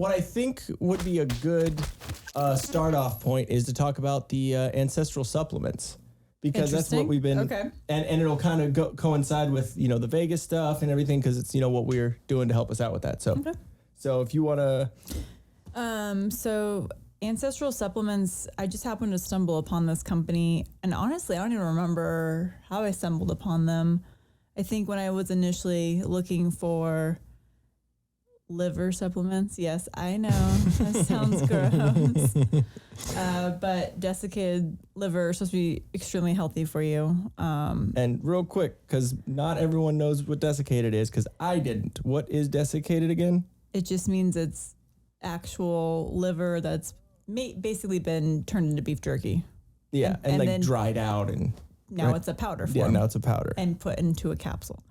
what I think would be a good start off point is to talk about the ancestral supplements. Because that's what we've been, and it'll kind of coincide with, the Vegas stuff and everything, because it's, what we're doing to help us out with that. So, so if you want to. So Ancestral Supplements, I just happened to stumble upon this company, and honestly, I don't even remember how I stumbled upon them. I think when I was initially looking for liver supplements. Yes, I know. That sounds gross. But desiccated liver is supposed to be extremely healthy for you. And real quick, because not everyone knows what desiccated is, because I didn't. What is desiccated again? It just means it's actual liver that's basically been turned into beef jerky. Yeah, and like then dried out. And now it's a powder form. Yeah, now it's a powder. And put into a capsule.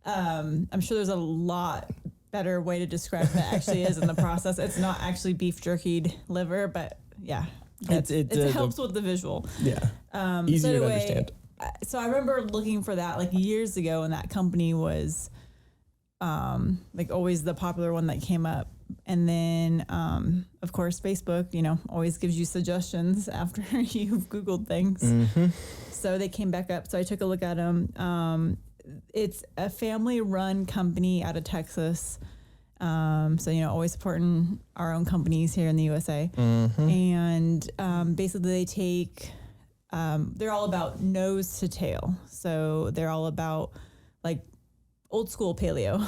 I'm sure there's a lot better way to describe that actually is in the process. It's not actually beef jerkied liver, but yeah, it helps with the visual. Yeah, easier to understand. So I remember looking for that like years ago, and that company was like always the popular one that came up. And then, of course, Facebook, always gives you suggestions after you've Googled things. Mm-hmm. So they came back up. So I took a look at them. It's a family-run company out of Texas. So, always supporting our own companies here in the USA. Mm-hmm. And basically they take, they're all about nose to tail. So they're all about like old school paleo,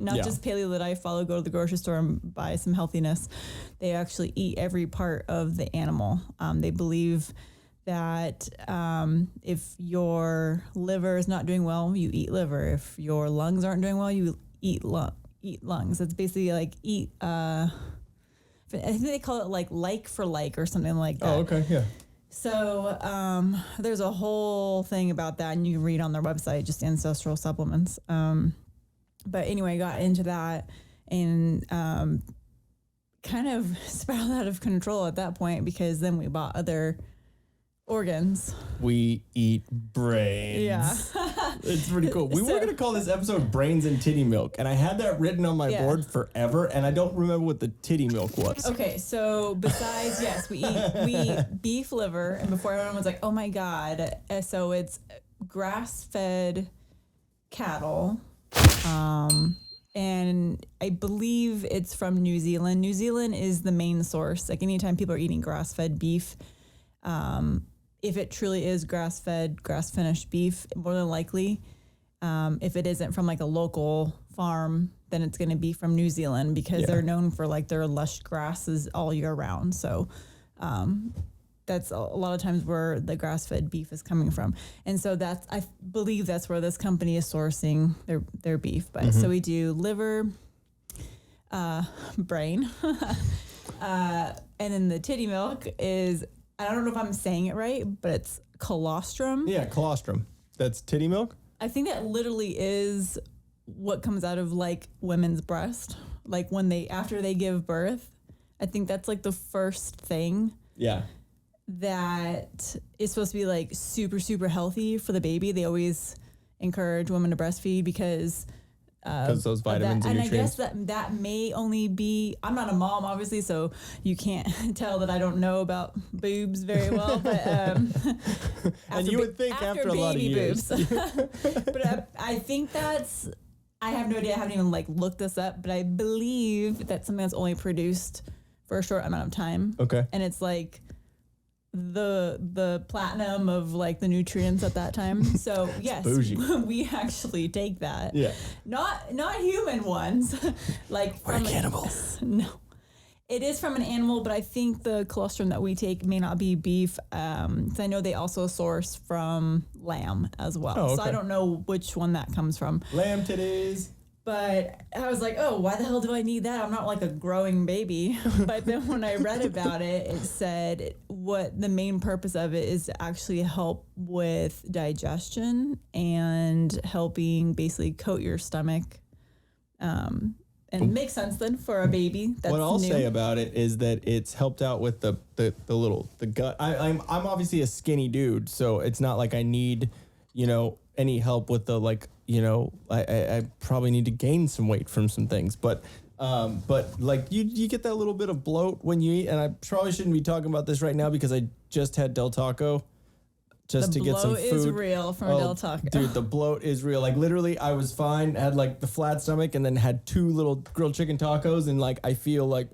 not just paleo that I follow, go to the grocery store and buy some healthiness. They actually eat every part of the animal. They believe that if your liver is not doing well, you eat liver. If your lungs aren't doing well, you eat lungs. It's basically like I think they call it like for like or something like that. Oh, okay, yeah. So there's a whole thing about that, and you can read on their website, just Ancestral Supplements. But anyway, I got into that and kind of spiraled out of control at that point, because then we bought other organs. We eat brains. Yeah. It's pretty cool. We were going to call this episode Brains and Ttty Milk, and I had that written on my board forever, and I don't remember what the Ttty Milk was. Okay, so besides, yes, we eat beef liver, and before everyone was like, oh my God. So it's grass-fed cattle, and I believe it's from New Zealand. New Zealand is the main source. Like anytime people are eating grass-fed beef, if it truly is grass-fed, grass-finished beef, more than likely, if it isn't from like a local farm, then it's going to be from New Zealand, because they're known for like their lush grasses all year round. So that's a lot of times where the grass-fed beef is coming from. And so I believe that's where this company is sourcing their beef. But so we do liver, brain, and then the Ttty Milk is, I don't know if I'm saying it right, but it's colostrum. Yeah, colostrum. That's Ttty Milk? I think that literally is what comes out of like women's breast. Like after they give birth, I think that's like the first thing. Yeah. That is supposed to be like super, super healthy for the baby. They always encourage women to breastfeed because those vitamins and nutrients. I guess that may only be, I'm not a mom, obviously, so you can't tell that I don't know about boobs very well. But and you would think after a lot of years. But I think I have no idea. I haven't even looked this up, but I believe that's something that's only produced for a short amount of time. Okay. And it's like the platinum of like the nutrients at that time. So yes, we actually take that. Yeah. Not human ones. Like we're cannibals. No. It is from an animal, but I think the colostrum that we take may not be beef. So I know they also source from lamb as well. Oh, okay. So I don't know which one that comes from. Lamb titties. But I was like, oh, why the hell do I need that? I'm not like a growing baby. But then when I read about it, it said what the main purpose of it is to actually help with digestion and helping basically coat your stomach. And it makes sense then for a baby. That's what I'll new. say about it is that it's helped out with the gut. I'm obviously a skinny dude, so it's not like I need, any help with the I probably need to gain some weight from some things, but But like you get that little bit of bloat when you eat, and I probably shouldn't be talking about this right now because I just had Del Taco just to get some food. The bloat is real from Del Taco. Dude, the bloat is real. Like literally I was fine, had like the flat stomach and then had 2 little grilled chicken tacos and like I feel like,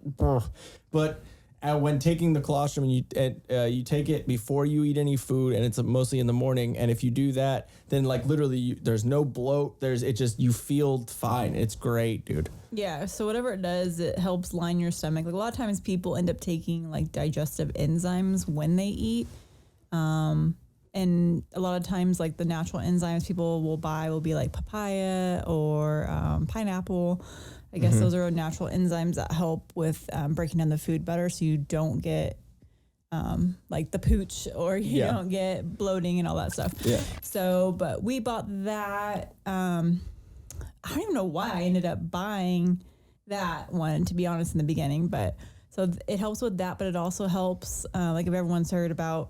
but when taking the colostrum and you take it before you eat any food and it's mostly in the morning. And if you do that, then like literally there's no bloat. You feel fine. It's great, dude. Yeah. So whatever it does, it helps line your stomach. Like a lot of times people end up taking like digestive enzymes when they eat. And a lot of times like the natural enzymes people will buy will be like papaya or pineapple. I guess those are natural enzymes that help with breaking down the food better so you don't get like the pooch or you don't get bloating and all that stuff. Yeah. So, but we bought that. I don't even know why I ended up buying that one, to be honest, in the beginning. But so it helps with that, but it also helps, like if everyone's heard about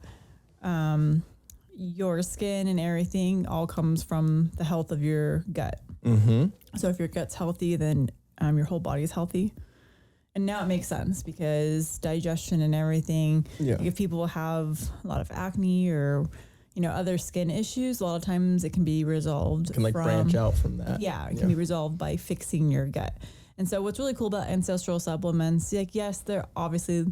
your skin and everything all comes from the health of your gut. Mm-hmm. So if your gut's healthy, then your whole body is healthy. And now it makes sense because digestion and everything, like if people have a lot of acne or, other skin issues, a lot of times it can be resolved. It can branch out from that. Yeah, it can be resolved by fixing your gut. And so what's really cool about Ancestral Supplements, like, yes, they're obviously,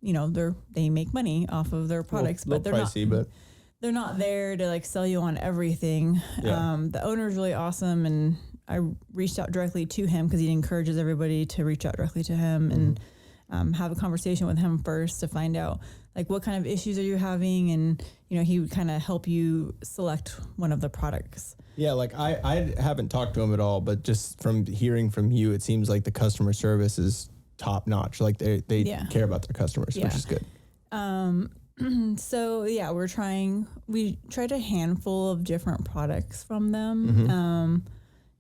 they make money off of their products, but they're pricey, but they're not there to like sell you on everything. Yeah. The owner's really awesome, and I reached out directly to him because he encourages everybody to reach out directly to him and have a conversation with him first to find out like what kind of issues are you having, and he would kind of help you select one of the products. Yeah, like I haven't talked to him at all, but just from hearing from you, it seems like the customer service is top notch. Like they care about their customers, which is good. So yeah, we tried a handful of different products from them.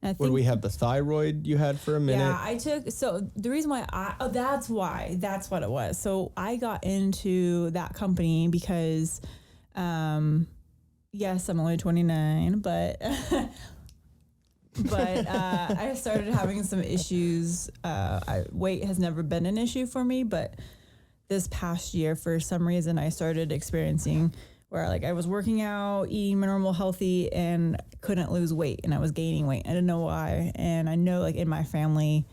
I think, we have the thyroid you had for a minute. Yeah, so the reason why that's what it was. So I got into that company because, yes, I'm only 29, but, I started having some issues. Weight has never been an issue for me, but this past year, for some reason, I started experiencing where like I was working out, eating normal, healthy, and couldn't lose weight, and I was gaining weight. I didn't know why. And I know like in my family,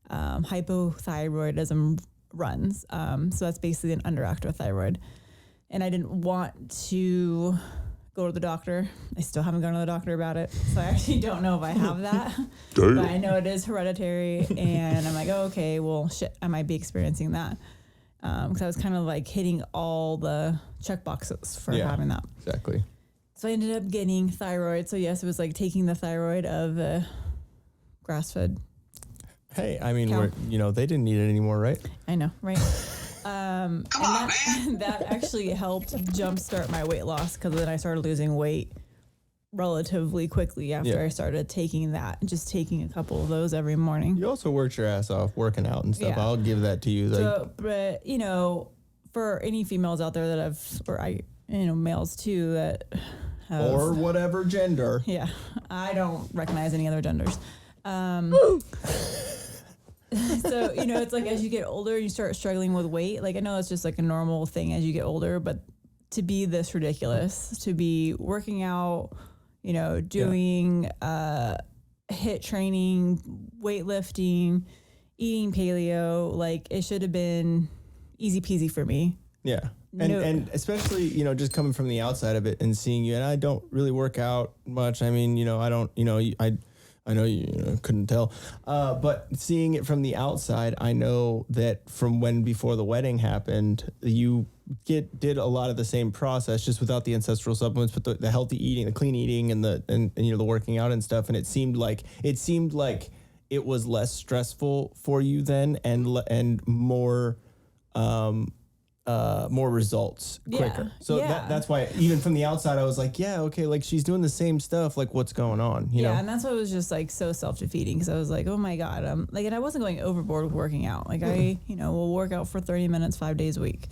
hypothyroidism runs. So that's basically an underactive thyroid. And I didn't want to go to the doctor. I still haven't gone to the doctor about it. So I actually don't know if I have that. But I know it is hereditary. And I'm like, oh, okay, well, shit, I might be experiencing that. Because I was kind of like hitting all the check boxes for having that. Exactly. So I ended up getting thyroid. So yes, it was like taking the thyroid of a grass-fed. Hey, I mean, they didn't need it anymore, right? I know, right? And that actually helped jumpstart my weight loss, because then I started losing weight relatively quickly after I started taking that, just taking a couple of those every morning. You also worked your ass off working out and stuff. I'll give that to you. But for any females out there that males too that have, or whatever gender. Yeah, I don't recognize any other genders. So, it's like as you get older, you start struggling with weight. Like I know it's just like a normal thing as you get older, but to be this ridiculous, to be working out, doing HIIT training, weightlifting, eating paleo, like it should have been easy peasy for me. Yeah. And especially, just coming from the outside of it and seeing you, and I don't really work out much. I mean, I know you couldn't tell, but seeing it from the outside, I know that from before the wedding happened, you did a lot of the same process, just without the ancestral supplements, but the healthy eating, the clean eating, and the working out and stuff. And it seemed like it was less stressful for you then, and more results quicker. So that's why even from the outside, I was like, yeah, okay, like she's doing the same stuff. Like what's going on? You know? And that's what was just like so self-defeating, because I was like, oh my God, and I wasn't going overboard with working out. Like I will work out for 30 minutes, 5 days a week.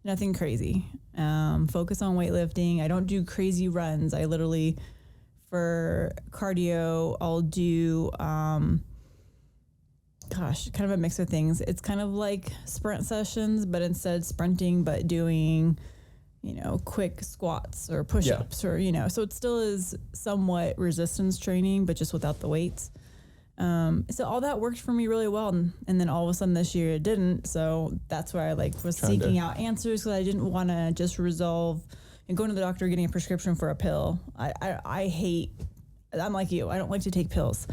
Nothing crazy. Focus on weightlifting. I don't do crazy runs. I literally, for cardio, I'll do, kind of a mix of things. It's kind of like sprint sessions, but instead sprinting, but doing, quick squats or push-ups or, so it still is somewhat resistance training, but just without the weights. So all that worked for me really well. And then all of a sudden this year it didn't. So that's where I was seeking out answers, because I didn't want to just resolve and going to the doctor, getting a prescription for a pill. I'm like you. I don't like to take pills.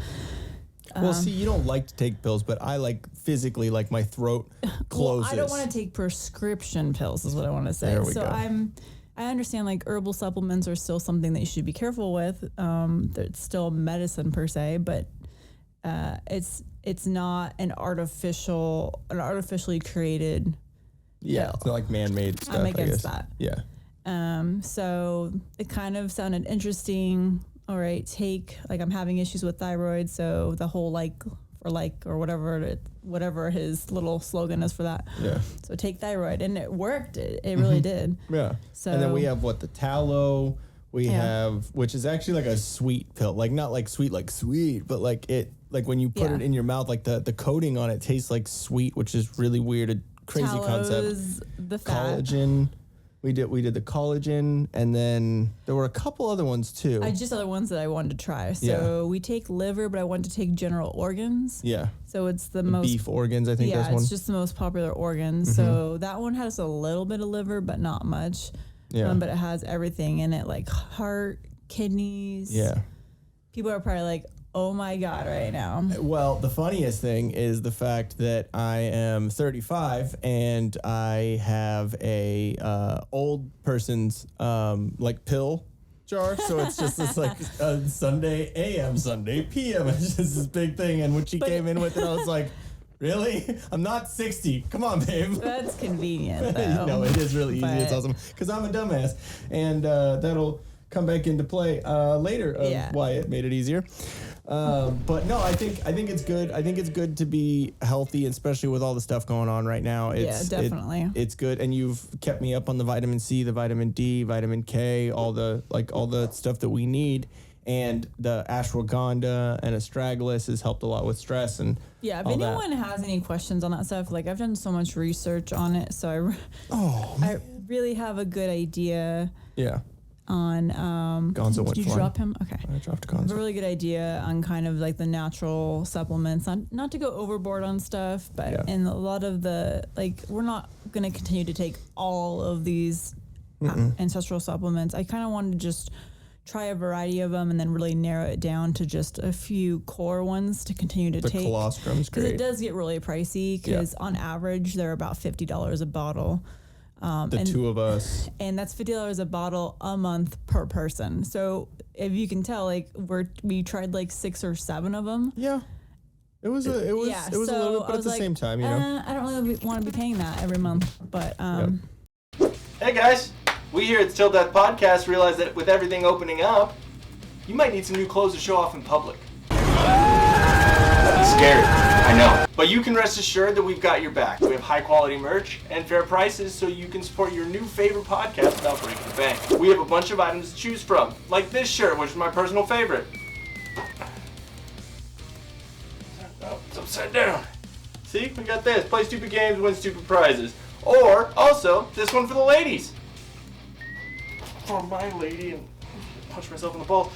Well, see, you don't like to take pills, but I physically, my throat closes. Well, I don't want to take prescription pills is what I want to say. There we go. I understand herbal supplements are still something that you should be careful with. It's still medicine per se, but it's not an artificially created pill. It's not man-made stuff. I'm against that. Yeah. So it kind of sounded interesting. All right, I'm having issues with thyroid, so the whole or whatever his little slogan is for that. Yeah. So take thyroid, and it worked. It really did. Yeah. So and then we have the tallow. We have, which is actually a sweet pill, not sweet, but when you put it in your mouth, the coating on it tastes like sweet, which is really weird, a crazy concept. The fat. Collagen. We did the collagen, and then there were a couple other ones too. Just other ones that I wanted to try. So we take liver, but I wanted to take general organs. Yeah. So it's the most beef organs, I think. Yeah, that's one. It's just the most popular organ. Mm-hmm. So that one has a little bit of liver, but not much. Yeah. But it has everything in it, heart, kidneys. Yeah. People are probably oh my God right now. Well, the funniest thing is the fact that I am 35 and I have a old person's pill jar. So it's just this Sunday AM, Sunday PM. It's just this big thing. And when she came in with it, I was like, really? I'm not 60. Come on, babe. That's convenient, though. No, it is really easy. It's awesome. Because I'm a dumbass. And that'll come back into play later of why it made it easier. But no, I think it's good. I think it's good to be healthy, especially with all the stuff going on right now. Definitely. It's good. And you've kept me up on the vitamin C, the vitamin D, vitamin K, all the stuff that we need. And the ashwagandha and astragalus has helped a lot with stress and if anyone has any questions on that stuff, I've done so much research on it, so I really have a good idea. Yeah. On Gonzo went did you drop him? Okay. I dropped Gonzo. I have a really good idea on kind of the natural supplements, not to go overboard on stuff, but in a lot of the we're not going to continue to take all of these ancestral supplements. I kind of wanted to just try a variety of them and then really narrow it down to just a few core ones to continue to take. The colostrum's great. Because it does get really pricey, because on average they're about $50 a bottle. The two of us. And that's $50 a bottle a month per person. So if you can tell, we tried 6 or 7 of them. Yeah. It was a little bit, but at the same time, I don't really want to be paying that every month, but Hey guys, we here at the Till Death Podcast realize that with everything opening up, you might need some new clothes to show off in public. It's scary, I know. But you can rest assured that we've got your back. We have high quality merch and fair prices so you can support your new favorite podcast without breaking the bank. We have a bunch of items to choose from, like this shirt, which is my personal favorite. Oh, it's upside down. See, we got this. Play stupid games, win stupid prizes. Or, also, this one for the ladies. For my lady, and punch myself in the balls.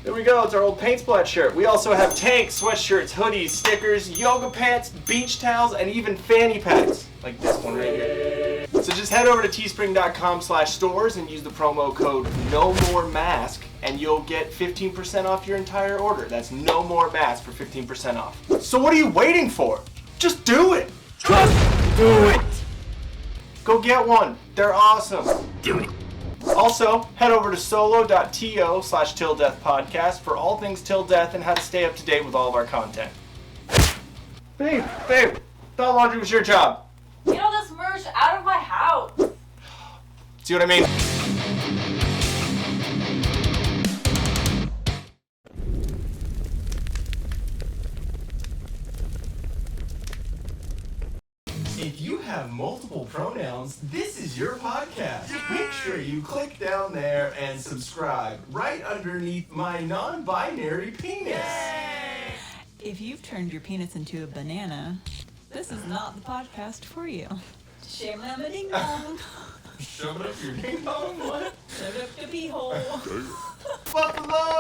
There we go, it's our old paint splat shirt. We also have tanks, sweatshirts, hoodies, stickers, yoga pants, beach towels, and even fanny packs. Like this one right here. So just head over to teespring.com/stores and use the promo code NOMOREMASK and you'll get 15% off your entire order. That's No More Mask for 15% off. So what are you waiting for? Just do it! Just do it! Go get one. They're awesome. Do it. Also, head over to solo.to/tilldeathpodcast for all things Till Death and how to stay up to date with all of our content. Babe, thought laundry was your job. Get all this merch out of my house. See what I mean? If you have multiple pronouns, this is your podcast. Make sure you click down there and subscribe right underneath my non-binary penis. If you've turned your penis into a banana, this is not the podcast for you. Shame them a ding dong. Shove it up your ding dong, what? Shove it up the pee hole. Buffalo!